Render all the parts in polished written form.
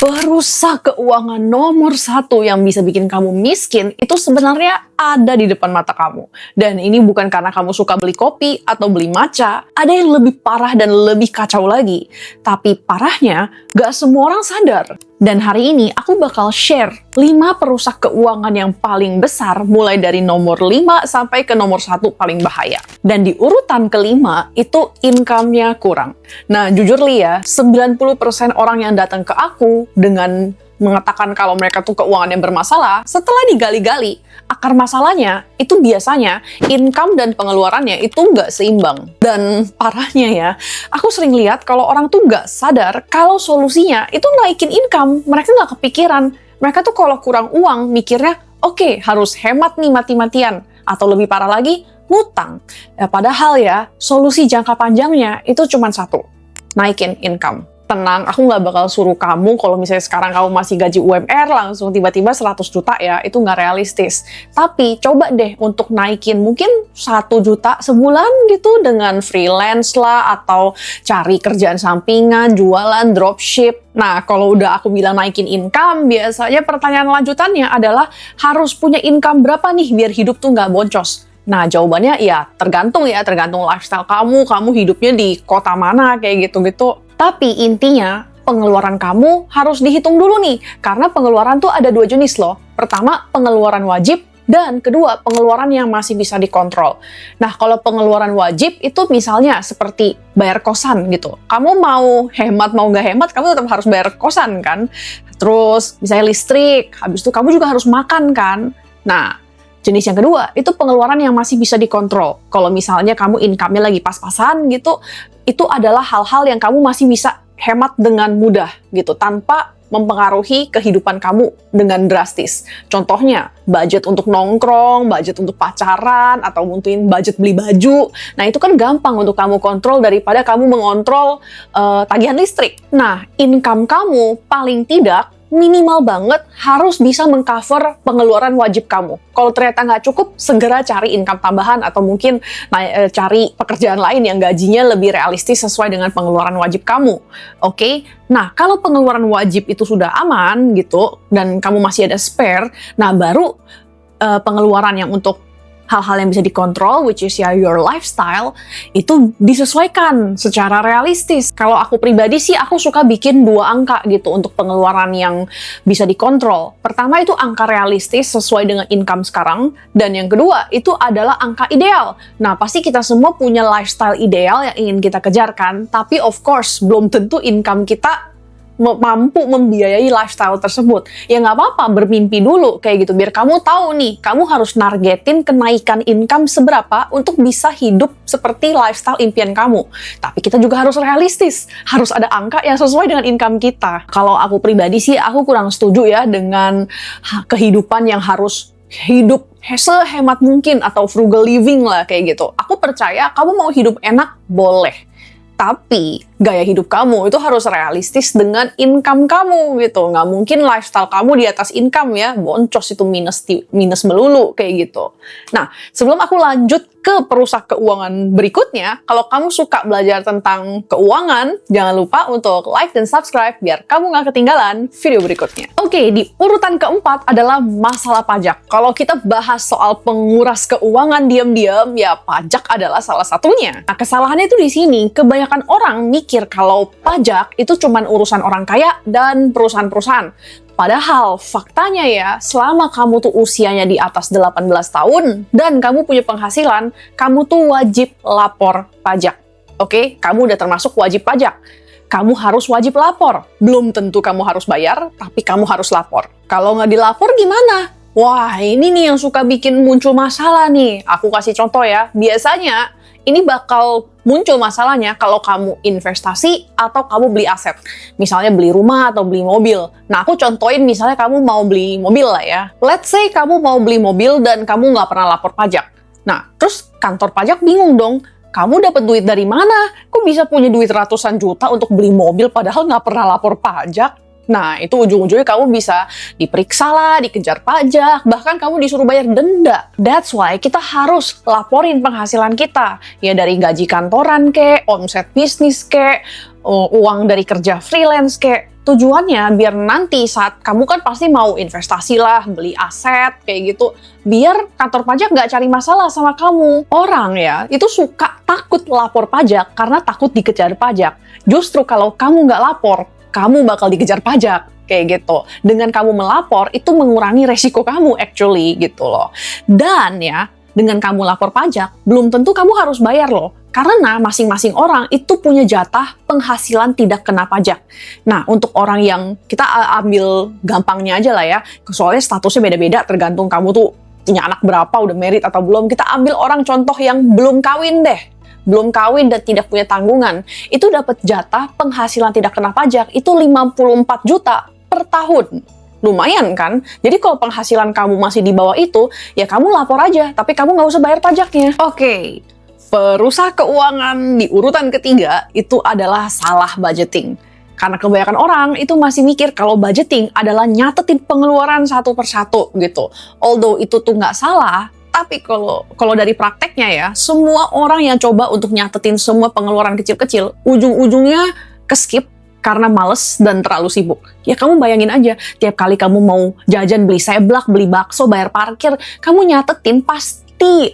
Perusak keuangan nomor satu yang bisa bikin kamu miskin itu sebenarnya ada di depan mata kamu. Dan ini bukan karena kamu suka beli kopi atau beli matcha. Ada yang lebih parah dan lebih kacau lagi. Tapi parahnya, gak semua orang sadar. Dan hari ini aku bakal share 5 perusak keuangan yang paling besar mulai dari nomor 5 sampai ke nomor 1 paling bahaya. Dan di urutan kelima itu income-nya kurang. Nah jujur Li ya, 90% orang yang datang ke aku dengan mengatakan kalau mereka tuh keuangannya bermasalah, setelah digali-gali, akar masalahnya itu biasanya income dan pengeluarannya itu nggak seimbang. Dan parahnya ya, aku sering lihat kalau orang tuh nggak sadar kalau solusinya itu naikin income. Mereka nggak kepikiran. Mereka tuh kalau kurang uang mikirnya, oke, harus hemat nih mati-matian. Atau lebih parah lagi, ngutang. Ya, padahal ya, solusi jangka panjangnya itu cuma satu, naikin income. Tenang, aku nggak bakal suruh kamu kalau misalnya sekarang kamu masih gaji UMR langsung tiba-tiba 100 juta ya, itu nggak realistis. Tapi coba deh untuk naikin mungkin 1 juta sebulan gitu dengan freelance lah atau cari kerjaan sampingan, jualan, dropship. Nah, kalau udah aku bilang naikin income, biasanya pertanyaan lanjutannya adalah harus punya income berapa nih biar hidup tuh nggak boncos. Nah, jawabannya ya tergantung lifestyle kamu hidupnya di kota mana kayak gitu-gitu. Tapi intinya, pengeluaran kamu harus dihitung dulu nih, karena pengeluaran tuh ada 2 jenis loh. Pertama, pengeluaran wajib, dan kedua, pengeluaran yang masih bisa dikontrol. Nah, kalau pengeluaran wajib itu misalnya seperti bayar kosan gitu. Kamu mau hemat, mau nggak hemat, kamu tetap harus bayar kosan kan? Terus, misalnya listrik, habis itu kamu juga harus makan kan? Nah, jenis yang kedua, itu pengeluaran yang masih bisa dikontrol. Kalau misalnya kamu income-nya lagi pas-pasan gitu, itu adalah hal-hal yang kamu masih bisa hemat dengan mudah gitu, tanpa mempengaruhi kehidupan kamu dengan drastis. Contohnya, budget untuk nongkrong, budget untuk pacaran, atau mungkin budget beli baju. Nah, itu kan gampang untuk kamu kontrol daripada kamu mengontrol tagihan listrik. Nah, income kamu paling tidak minimal banget harus bisa mengcover pengeluaran wajib kamu. Kalau ternyata nggak cukup, segera cari income tambahan atau mungkin cari pekerjaan lain yang gajinya lebih realistis sesuai dengan pengeluaran wajib kamu. Oke? Nah, kalau pengeluaran wajib itu sudah aman gitu, dan kamu masih ada spare, nah baru pengeluaran yang untuk hal-hal yang bisa dikontrol, which is ya your lifestyle, itu disesuaikan secara realistis. Kalau aku pribadi sih, aku suka bikin 2 angka gitu untuk pengeluaran yang bisa dikontrol. Pertama itu angka realistis sesuai dengan income sekarang, dan yang kedua itu adalah angka ideal. Nah, pasti kita semua punya lifestyle ideal yang ingin kita kejarkan, tapi of course belum tentu income kita mampu membiayai lifestyle tersebut. Ya nggak apa-apa, bermimpi dulu kayak gitu, biar kamu tahu nih, kamu harus nargetin kenaikan income seberapa untuk bisa hidup seperti lifestyle impian kamu. Tapi kita juga harus realistis, harus ada angka yang sesuai dengan income kita. Kalau aku pribadi sih, aku kurang setuju ya dengan kehidupan yang harus hidup sehemat mungkin atau frugal living lah kayak gitu. Aku percaya kamu mau hidup enak, boleh. Tapi gaya hidup kamu itu harus realistis dengan income kamu gitu. Nggak mungkin lifestyle kamu di atas income ya, boncos itu minus melulu kayak gitu. Nah, sebelum aku lanjut ke perusak keuangan berikutnya, kalau kamu suka belajar tentang keuangan, jangan lupa untuk like dan subscribe biar kamu nggak ketinggalan video berikutnya. Oke, di urutan keempat adalah masalah pajak. Kalau kita bahas soal penguras keuangan diam-diam, ya pajak adalah salah satunya. Nah, kesalahannya itu di sini, kebanyakan orang mikir kalau pajak itu cuma urusan orang kaya dan perusahaan-perusahaan. Padahal faktanya ya, selama kamu tuh usianya di atas 18 tahun dan kamu punya penghasilan, kamu tuh wajib lapor pajak. Oke, kamu udah termasuk wajib pajak. Kamu harus wajib lapor. Belum tentu kamu harus bayar, tapi kamu harus lapor. Kalau nggak dilapor gimana? Wah, ini nih yang suka bikin muncul masalah nih. Aku kasih contoh ya. Biasanya ini bakal muncul masalahnya kalau kamu investasi atau kamu beli aset. Misalnya beli rumah atau beli mobil. Nah, aku contohin misalnya kamu mau beli mobil lah ya. Let's say kamu mau beli mobil dan kamu nggak pernah lapor pajak. Nah, terus kantor pajak bingung dong. Kamu dapat duit dari mana? Kok bisa punya duit ratusan juta untuk beli mobil padahal nggak pernah lapor pajak? Nah, itu ujung-ujungnya kamu bisa diperiksa lah, dikejar pajak, bahkan kamu disuruh bayar denda. That's why kita harus laporin penghasilan kita. Ya dari gaji kantoran kek, omset bisnis kek, uang dari kerja freelance kek. Tujuannya biar nanti saat kamu kan pasti mau investasi lah, beli aset, kayak gitu. Biar kantor pajak nggak cari masalah sama kamu. Orang ya, itu suka takut lapor pajak karena takut dikejar pajak. Justru kalau kamu nggak lapor, kamu bakal dikejar pajak. Kayak gitu. Dengan kamu melapor, itu mengurangi resiko kamu actually gitu loh. Dan ya, dengan kamu lapor pajak, belum tentu kamu harus bayar loh. Karena masing-masing orang itu punya jatah penghasilan tidak kena pajak. Nah, untuk orang yang kita ambil gampangnya aja lah ya, soalnya statusnya beda-beda tergantung kamu tuh punya anak berapa, udah married atau belum. Kita ambil orang contoh yang belum kawin deh. Belum kawin dan tidak punya tanggungan. Itu dapat jatah penghasilan tidak kena pajak itu 54 juta per tahun. Lumayan kan? Jadi kalau penghasilan kamu masih di bawah itu, ya kamu lapor aja, tapi kamu nggak usah bayar pajaknya. Oke. Perusaha keuangan di urutan ketiga itu adalah salah budgeting. Karena kebanyakan orang itu masih mikir kalau budgeting adalah nyatetin pengeluaran satu persatu gitu. Although itu tuh nggak salah, tapi kalau dari prakteknya ya, semua orang yang coba untuk nyatetin semua pengeluaran kecil-kecil, ujung-ujungnya ke-skip karena males dan terlalu sibuk. Ya kamu bayangin aja, tiap kali kamu mau jajan, beli seblak, beli bakso, bayar parkir, kamu nyatetin pasti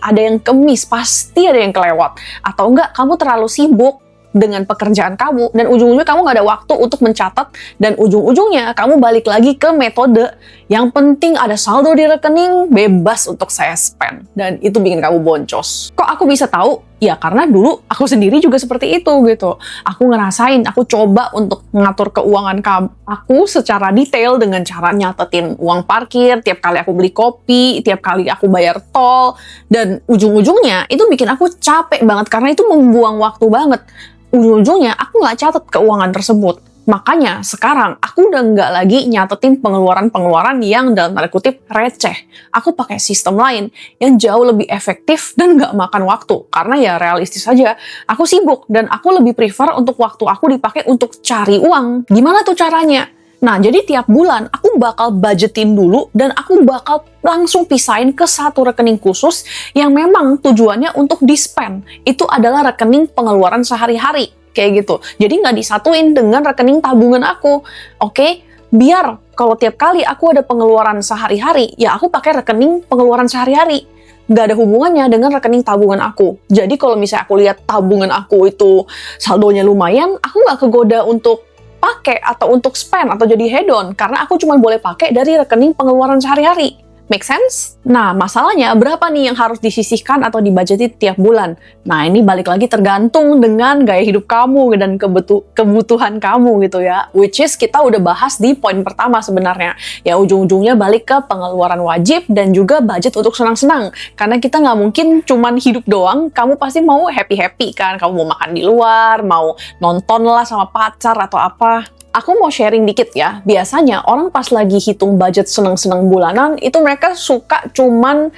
ada yang kemis, pasti ada yang kelewat. Atau enggak, kamu terlalu sibuk dengan pekerjaan kamu, dan ujung-ujungnya kamu nggak ada waktu untuk mencatat, dan ujung-ujungnya kamu balik lagi ke metode yang penting ada saldo di rekening, bebas untuk saya spend, dan itu bikin kamu boncos. Kok aku bisa tahu? Ya karena dulu aku sendiri juga seperti itu gitu. Aku ngerasain, aku coba untuk mengatur keuangan aku secara detail dengan cara nyatetin uang parkir, tiap kali aku beli kopi, tiap kali aku bayar tol, dan ujung-ujungnya itu bikin aku capek banget karena itu membuang waktu banget. Ujung-ujungnya aku nggak catat keuangan tersebut. Makanya sekarang aku udah nggak lagi nyatetin pengeluaran-pengeluaran yang dalam tanda kutip receh. Aku pakai sistem lain yang jauh lebih efektif dan nggak makan waktu. Karena ya realistis aja, aku sibuk dan aku lebih prefer untuk waktu aku dipakai untuk cari uang. Gimana tuh caranya? Nah, jadi tiap bulan aku bakal budgetin dulu dan aku bakal langsung pisahin ke satu rekening khusus yang memang tujuannya untuk di-spend. Itu adalah rekening pengeluaran sehari-hari, kayak gitu. Jadi nggak disatuin dengan rekening tabungan aku, oke? Biar kalau tiap kali aku ada pengeluaran sehari-hari, ya aku pakai rekening pengeluaran sehari-hari. Nggak ada hubungannya dengan rekening tabungan aku. Jadi kalau misalnya aku lihat tabungan aku itu saldonya lumayan, aku nggak kegoda untuk pakai atau untuk spend atau jadi hedon karena aku cuma boleh pakai dari rekening pengeluaran sehari-hari. Make sense? Nah, masalahnya berapa nih yang harus disisihkan atau dibudgetin tiap bulan? Nah, ini balik lagi tergantung dengan gaya hidup kamu dan kebutuhan kamu gitu ya. Which is kita udah bahas di poin pertama sebenarnya. Ya, ujung-ujungnya balik ke pengeluaran wajib dan juga budget untuk senang-senang. Karena kita nggak mungkin cuman hidup doang, kamu pasti mau happy-happy kan? Kamu mau makan di luar, mau nonton lah sama pacar atau apa. Aku mau sharing dikit ya, biasanya orang pas lagi hitung budget seneng-seneng bulanan, itu mereka suka cuman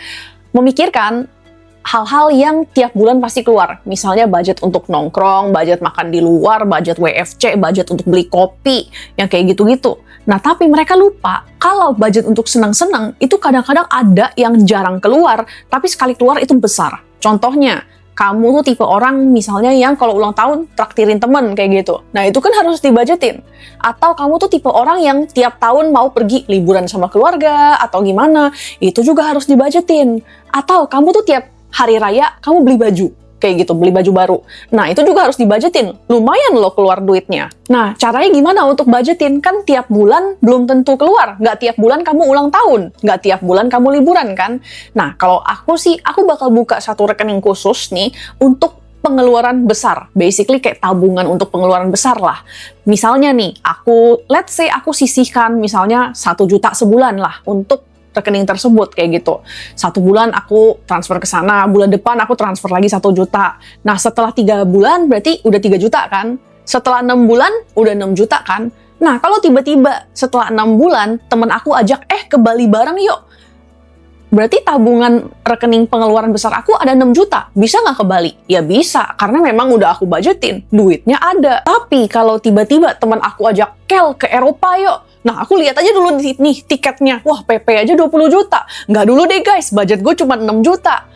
memikirkan hal-hal yang tiap bulan pasti keluar. Misalnya budget untuk nongkrong, budget makan di luar, budget WFC, budget untuk beli kopi, yang kayak gitu-gitu. Nah, tapi mereka lupa, kalau budget untuk senang-senang, itu kadang-kadang ada yang jarang keluar, tapi sekali keluar itu besar. Contohnya, kamu tuh tipe orang misalnya yang kalau ulang tahun traktirin temen kayak gitu. Nah itu kan harus dibudgetin. Atau kamu tuh tipe orang yang tiap tahun mau pergi liburan sama keluarga atau gimana, itu juga harus dibudgetin. Atau kamu tuh tiap hari raya kamu beli baju. Kayak gitu, beli baju baru. Nah, itu juga harus dibudgetin. Lumayan loh keluar duitnya. Nah, caranya gimana untuk budgetin? Kan tiap bulan belum tentu keluar. Nggak tiap bulan kamu ulang tahun. Nggak tiap bulan kamu liburan kan? Nah, kalau aku sih, aku bakal buka satu rekening khusus nih untuk pengeluaran besar. Basically kayak tabungan untuk pengeluaran besar lah. Misalnya nih, let's say aku sisihkan misalnya 1 juta sebulan lah untuk rekening tersebut kayak gitu. 1 bulan aku transfer ke sana, bulan depan aku transfer lagi 1 juta. Nah, setelah 3 bulan berarti udah 3 juta kan? Setelah 6 bulan udah 6 juta kan? Nah, kalau tiba-tiba setelah 6 bulan temen aku ajak, ke Bali bareng yuk. Berarti tabungan rekening pengeluaran besar aku ada 6 juta. Bisa nggak ke Bali? Ya bisa, karena memang udah aku budgetin. Duitnya ada. Tapi kalau tiba-tiba teman aku ajak, Kel, ke Eropa yuk. Nah, aku lihat aja dulu nih tiketnya. Wah, PP aja 20 juta. Nggak dulu deh guys, budget gue cuma 6 juta.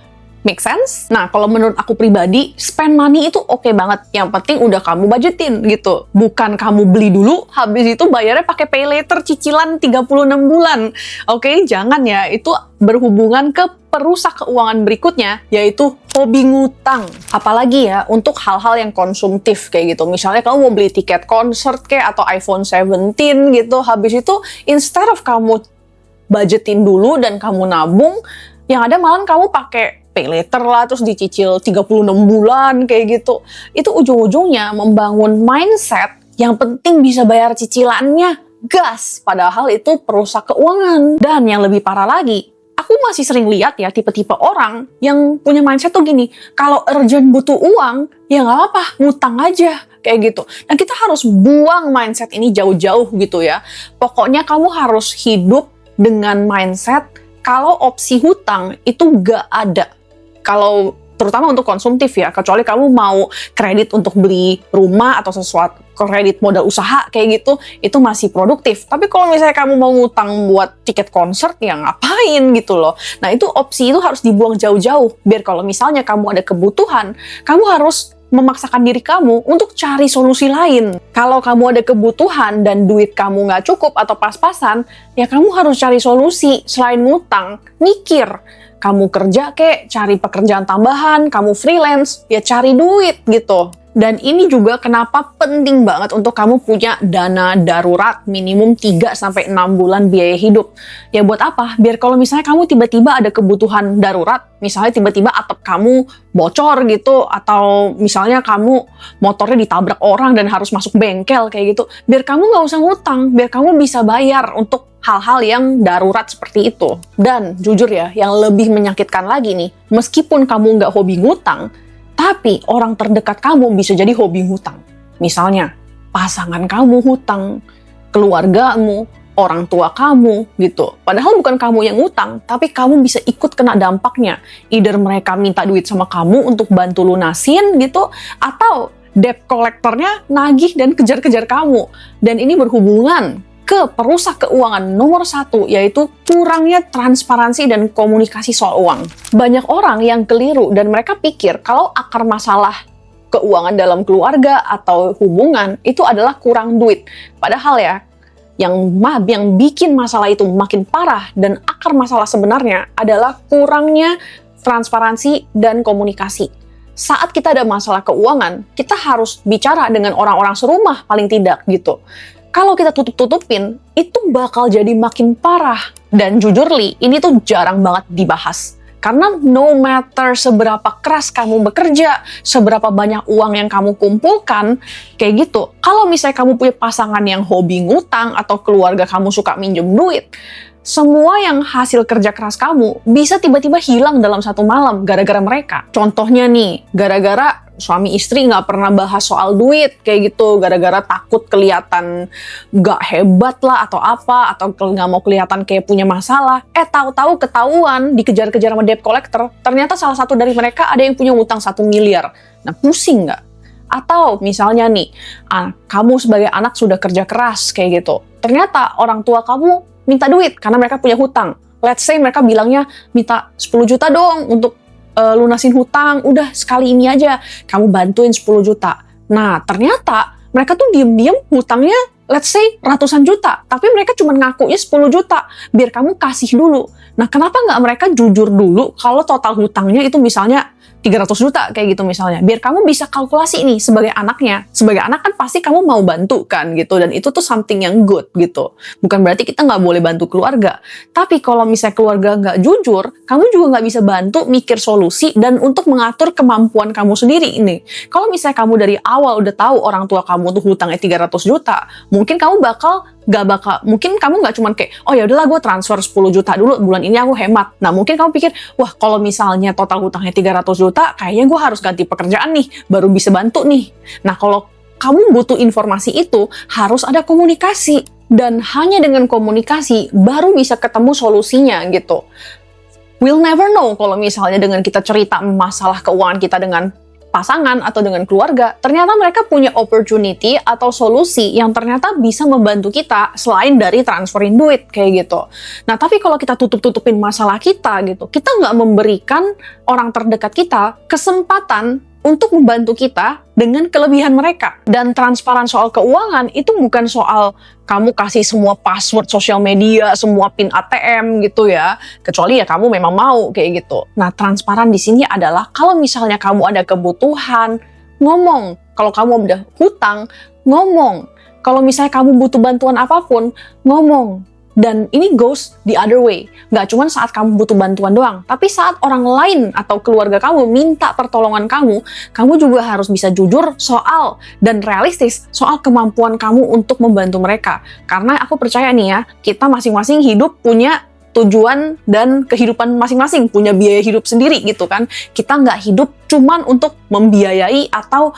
Make sense? Nah, kalau menurut aku pribadi, spend money itu oke banget. Yang penting udah kamu budgetin gitu. Bukan kamu beli dulu, habis itu bayarnya pakai pay later cicilan 36 bulan. Oke, jangan ya. Itu berhubungan ke perusak keuangan berikutnya, yaitu hobi ngutang. Apalagi ya, untuk hal-hal yang konsumtif kayak gitu. Misalnya kamu mau beli tiket konser kayak atau iPhone 17 gitu. Habis itu, instead of kamu budgetin dulu dan kamu nabung, yang ada malah kamu pakai pay later lah, terus dicicil 36 bulan kayak gitu. Itu ujung-ujungnya membangun mindset yang penting bisa bayar cicilannya, gas. Padahal itu perusak keuangan. Dan yang lebih parah lagi, aku masih sering lihat ya tipe-tipe orang yang punya mindset tuh gini, kalau urgent butuh uang, ya nggak apa, ngutang aja. Kayak gitu. Nah, kita harus buang mindset ini jauh-jauh gitu ya. Pokoknya kamu harus hidup dengan mindset kalau opsi hutang itu nggak ada. Kalau terutama untuk konsumtif ya, kecuali kamu mau kredit untuk beli rumah atau sesuatu, kredit modal usaha kayak gitu, itu masih produktif. Tapi kalau misalnya kamu mau ngutang buat tiket konser, ya ngapain gitu loh. Nah, itu opsi itu harus dibuang jauh-jauh, biar kalau misalnya kamu ada kebutuhan, kamu harus memaksakan diri kamu untuk cari solusi lain. Kalau kamu ada kebutuhan dan duit kamu nggak cukup atau pas-pasan, ya kamu harus cari solusi selain ngutang, mikir. Kamu kerja kek, cari pekerjaan tambahan, kamu freelance, ya cari duit gitu. Dan ini juga kenapa penting banget untuk kamu punya dana darurat minimum 3-6 bulan biaya hidup. Ya buat apa? Biar kalau misalnya kamu tiba-tiba ada kebutuhan darurat, misalnya tiba-tiba atap kamu bocor gitu, atau misalnya kamu motornya ditabrak orang dan harus masuk bengkel kayak gitu, biar kamu nggak usah ngutang, biar kamu bisa bayar untuk hal-hal yang darurat seperti itu. Dan jujur ya, yang lebih menyakitkan lagi nih, meskipun kamu nggak hobi ngutang, tapi orang terdekat kamu bisa jadi hobi hutang. Misalnya, pasangan kamu hutang, keluargamu, orang tua kamu, gitu. Padahal bukan kamu yang hutang, tapi kamu bisa ikut kena dampaknya. Either mereka minta duit sama kamu untuk bantu lunasin, gitu, atau debt collector-nya nagih dan kejar-kejar kamu. Dan ini berhubungan ke perusak keuangan nomor 1, yaitu kurangnya transparansi dan komunikasi soal uang. Banyak orang yang keliru dan mereka pikir kalau akar masalah keuangan dalam keluarga atau hubungan itu adalah kurang duit. Padahal ya, yang bikin masalah itu makin parah dan akar masalah sebenarnya adalah kurangnya transparansi dan komunikasi. Saat kita ada masalah keuangan, kita harus bicara dengan orang-orang serumah paling tidak gitu. Kalau kita tutup-tutupin, itu bakal jadi makin parah. Dan jujur Li, ini tuh jarang banget dibahas. Karena no matter seberapa keras kamu bekerja, seberapa banyak uang yang kamu kumpulkan, kayak gitu. Kalau misalnya kamu punya pasangan yang hobi ngutang atau keluarga kamu suka minjem duit, semua yang hasil kerja keras kamu bisa tiba-tiba hilang dalam satu malam gara-gara mereka. Contohnya nih, gara-gara suami istri nggak pernah bahas soal duit kayak gitu, gara-gara takut kelihatan nggak hebat lah atau apa, atau nggak mau kelihatan kayak punya masalah. Tahu-tahu ketahuan dikejar-kejar sama debt collector, ternyata salah satu dari mereka ada yang punya utang 1 miliar. Nah, pusing nggak? Atau misalnya nih, kamu sebagai anak sudah kerja keras kayak gitu, ternyata orang tua kamu minta duit karena mereka punya hutang. Let's say mereka bilangnya minta 10 juta dong untuk lunasin hutang, udah sekali ini aja, kamu bantuin 10 juta. Nah, ternyata mereka tuh diem-diem hutangnya, let's say ratusan juta, tapi mereka cuma ngakunya 10 juta, biar kamu kasih dulu. Nah, kenapa nggak mereka jujur dulu kalau total hutangnya itu misalnya 300 juta kayak gitu misalnya, biar kamu bisa kalkulasi nih sebagai anaknya. Sebagai anak kan pasti kamu mau bantu kan gitu, dan itu tuh something yang good gitu. Bukan berarti kita nggak boleh bantu keluarga, tapi kalau misalnya keluarga nggak jujur, kamu juga nggak bisa bantu mikir solusi dan untuk mengatur kemampuan kamu sendiri ini. Kalau misalnya kamu dari awal udah tahu orang tua kamu tuh hutangnya 300 juta, mungkin kamu mungkin kamu nggak cuman kayak, oh ya udahlah gue transfer 10 juta dulu, bulan ini aku hemat. Nah, mungkin kamu pikir, wah kalau misalnya total hutangnya 300 juta, kayaknya gue harus ganti pekerjaan nih, baru bisa bantu nih. Nah, kalau kamu butuh informasi itu, harus ada komunikasi. Dan hanya dengan komunikasi, baru bisa ketemu solusinya gitu. We'll never know kalau misalnya dengan kita cerita masalah keuangan kita dengan pasangan atau dengan keluarga, ternyata mereka punya opportunity atau solusi yang ternyata bisa membantu kita selain dari transferin duit kayak gitu. Nah, tapi kalau kita tutup-tutupin masalah kita gitu, kita nggak memberikan orang terdekat kita kesempatan untuk membantu kita dengan kelebihan mereka. Dan transparan soal keuangan itu bukan soal kamu kasih semua password sosial media, semua PIN ATM gitu ya. Kecuali ya kamu memang mau kayak gitu. Nah, transparan di sini adalah kalau misalnya kamu ada kebutuhan, ngomong. Kalau kamu ada hutang, ngomong. Kalau misalnya kamu butuh bantuan apapun, ngomong. Dan ini goes the other way. Nggak cuma saat kamu butuh bantuan doang, tapi saat orang lain atau keluarga kamu minta pertolongan kamu juga harus bisa jujur soal dan realistis soal kemampuan kamu untuk membantu mereka. Karena aku percaya nih ya, kita masing-masing hidup punya tujuan dan kehidupan masing-masing, punya biaya hidup sendiri gitu kan. Kita nggak hidup cuman untuk membiayai atau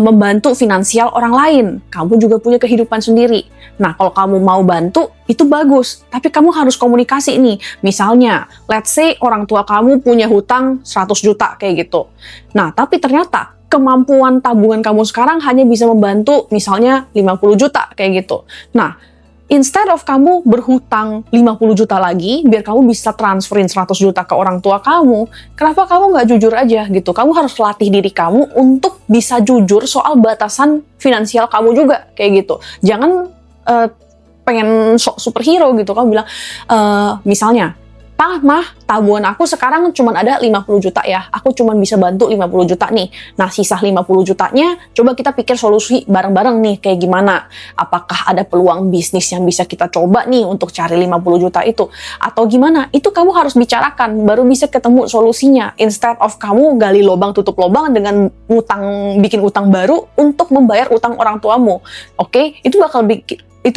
membantu finansial orang lain. Kamu juga punya kehidupan sendiri. Nah, kalau kamu mau bantu, itu bagus. Tapi kamu harus komunikasi nih. Misalnya, let's say orang tua kamu punya hutang 100 juta kayak gitu. Nah, tapi ternyata kemampuan tabungan kamu sekarang hanya bisa membantu misalnya 50 juta kayak gitu. Nah, instead of kamu berhutang 50 juta lagi, biar kamu bisa transferin 100 juta ke orang tua kamu, kenapa kamu nggak jujur aja gitu? Kamu harus latih diri kamu untuk bisa jujur soal batasan finansial kamu juga, kayak gitu. Jangan pengen sok superhero gitu, kamu bilang, misalnya, "Pak, Mah, tabungan aku sekarang cuma ada 50 juta ya, aku cuma bisa bantu 50 juta nih. Nah, sisa 50 jutanya, coba kita pikir solusi bareng-bareng nih, kayak gimana? Apakah ada peluang bisnis yang bisa kita coba nih untuk cari 50 juta itu? Atau gimana?" Itu kamu harus bicarakan, baru bisa ketemu solusinya. Instead of kamu gali lubang tutup lubang dengan bikin utang baru untuk membayar utang orang tuamu. Oke? Itu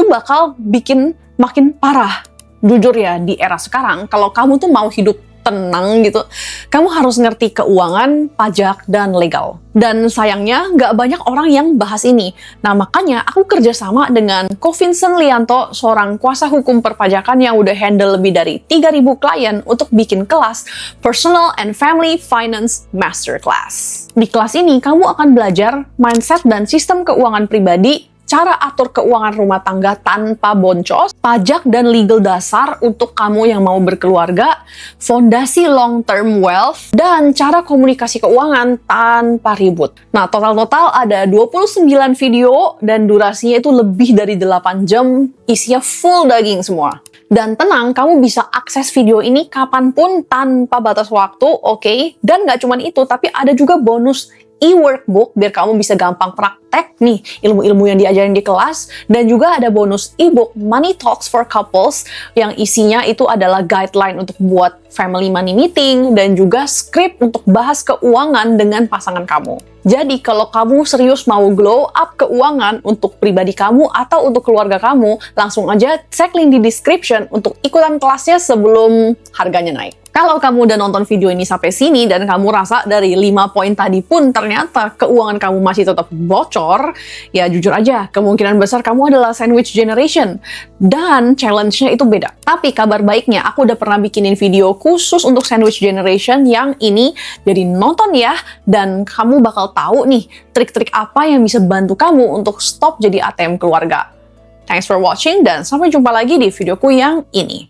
bakal bikin makin parah. Jujur ya, di era sekarang, kalau kamu tuh mau hidup tenang gitu, kamu harus ngerti keuangan, pajak, dan legal. Dan sayangnya, nggak banyak orang yang bahas ini. Nah, makanya aku kerjasama dengan Ko Vincent Lianto, seorang kuasa hukum perpajakan yang udah handle lebih dari 3.000 klien untuk bikin kelas Personal and Family Finance Masterclass. Di kelas ini, kamu akan belajar mindset dan sistem keuangan pribadi, cara atur keuangan rumah tangga tanpa boncos, pajak dan legal dasar untuk kamu yang mau berkeluarga, fondasi long-term wealth, dan cara komunikasi keuangan tanpa ribut. Nah, total ada 29 video dan durasinya itu lebih dari 8 jam, isinya full daging semua. Dan tenang, kamu bisa akses video ini kapanpun tanpa batas waktu, oke? Dan nggak cuma itu, tapi ada juga bonus e-workbook biar kamu bisa gampang praktek nih ilmu-ilmu yang diajarin di kelas, dan juga ada bonus e-book Money Talks for Couples yang isinya itu adalah guideline untuk buat family money meeting dan juga skrip untuk bahas keuangan dengan pasangan kamu. Jadi kalau kamu serius mau glow up keuangan untuk pribadi kamu atau untuk keluarga kamu, langsung aja cek link di description untuk ikutan kelasnya sebelum harganya naik. Kalau kamu udah nonton video ini sampai sini dan kamu rasa dari 5 poin tadi pun ternyata keuangan kamu masih tetap bocor, ya jujur aja, kemungkinan besar kamu adalah sandwich generation. Dan challenge-nya itu beda. Tapi kabar baiknya, aku udah pernah bikinin video khusus untuk sandwich generation yang ini, jadi nonton ya, dan kamu bakal tahu nih trik-trik apa yang bisa bantu kamu untuk stop jadi ATM keluarga. Thanks for watching dan sampai jumpa lagi di videoku yang ini.